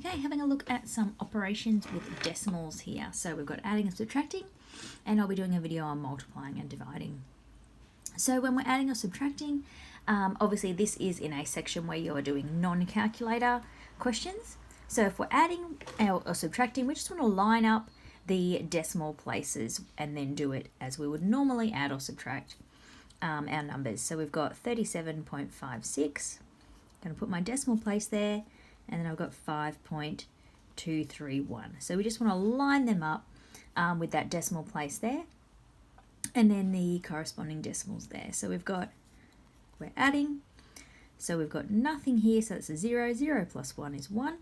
Okay, having a look at some operations with decimals here. So we've got adding and subtracting, and I'll be doing a video on multiplying and dividing. So when we're adding or subtracting, obviously this is in a section where you're doing non-calculator questions. So if we're adding or subtracting, we just want to line up the decimal places and then do it as we would normally add or subtract our numbers. So we've got 37.56. I'm going to put my decimal place there, and then I've got 5.231. So we just want to line them up with that decimal place there, and then the corresponding decimals there. So we're adding, so we've got nothing here, so it's a 0. 0 plus 1 is 1.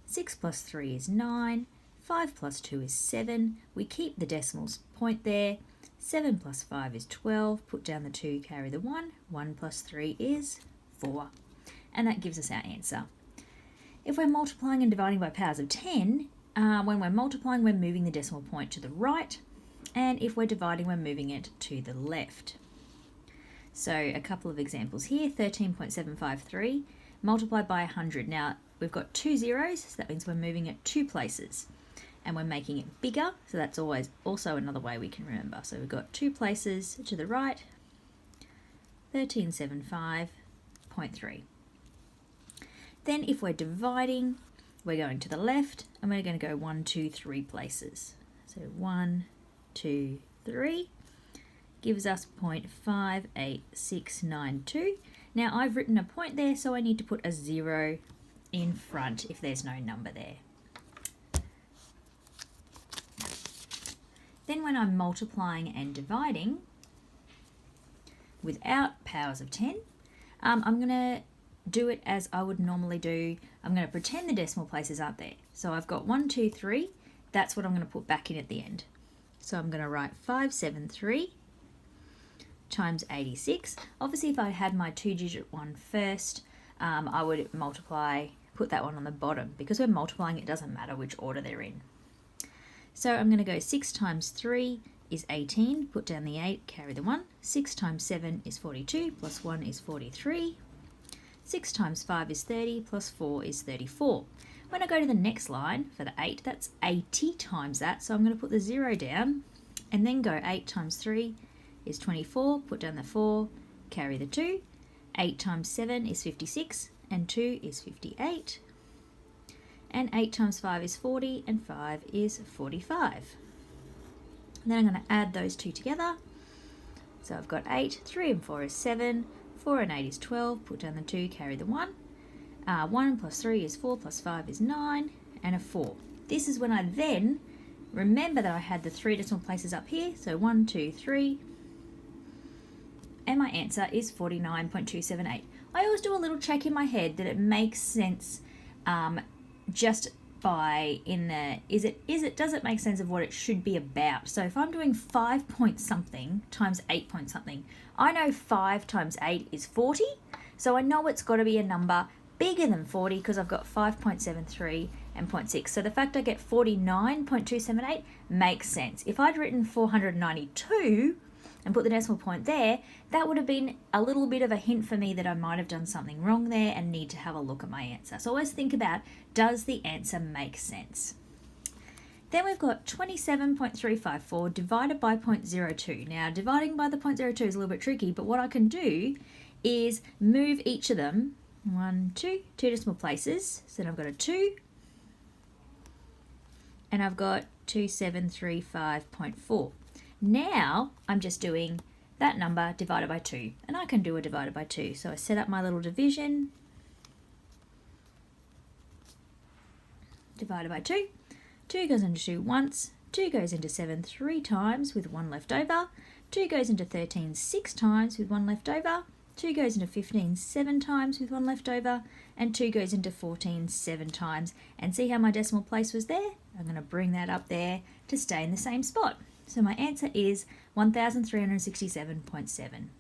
6 plus 3 is 9. 5 plus 2 is 7. We keep the decimals point there. 7 plus 5 is 12. Put down the 2, carry the 1. 1 plus 3 is 4. And that gives us our answer. If we're multiplying and dividing by powers of 10, when we're multiplying, we're moving the decimal point to the right. And if we're dividing, we're moving it to the left. So a couple of examples here, 13.753 multiplied by 100. Now we've got 2 zeros, so that means we're moving it 2 places. And we're making it bigger, so that's always also another way we can remember. So we've got 2 places to the right, 1375.3. Then if we're dividing, we're going to the left, and we're going to go 1, 2, 3 places. So 1, 2, 3 gives us 0.58692. Now I've written a point there, so I need to put a 0 in front if there's no number there. Then when I'm multiplying and dividing without powers of 10, I'm going to do it as I would normally do. I'm going to pretend the decimal places aren't there. So I've got 1, 2, 3. That's what I'm going to put back in at the end. So I'm going to write 573 times 86. Obviously, if I had my 2-digit one first, I would multiply, put that one on the bottom. Because we're multiplying, it doesn't matter which order they're in. So I'm going to go 6 times 3 is 18. Put down the 8, carry the 1. 6 times 7 is 42, plus 1 is 43. 6 times 5 is 30, plus 4 is 34. When I go to the next line for the 8, that's 80 times that. So I'm going to put the 0 down and then go 8 times 3 is 24. Put down the 4, carry the 2. 8 times 7 is 56 and 2 is 58. And 8 times 5 is 40 and 5 is 45. And then I'm going to add those two together. So I've got 8, 3 and 4 is 7, 4 and 8 is 12, put down the 2, carry the 1. 1 plus 3 is 4, plus 5 is 9, and a 4. This is when I then remember that I had the 3 decimal places up here, so 1, 2, 3, and my answer is 49.278. I always do a little check in my head that it makes sense just by does it make sense of what it should be about? So if I'm doing 5 point something times 8 point something, I know 5 times 8 is 40, so I know it's got to be a number bigger than 40 because I've got 5.73 and 0.6. So the fact I get 49.278 makes sense. If I'd written 492 and put the decimal point there, that would have been a little bit of a hint for me that I might have done something wrong there and need to have a look at my answer. So always think about, does the answer make sense? Then we've got 27.354 divided by 0.02. Now dividing by the 0.02 is a little bit tricky, but what I can do is move each of them 1, 2 decimal places. So then I've got a 2 and I've got 2735.4. Now I'm just doing that number divided by 2, and I can do a divided by 2. So I set up my little division, divided by 2. 2 goes into 2 once, 2 goes into 7 3 times with 1 left over, 2 goes into 13 6 times with 1 left over, 2 goes into 15 7 times with 1 left over, and 2 goes into 14 7 times. And see how my decimal place was there? I'm going to bring that up there to stay in the same spot. So my answer is 1367.7.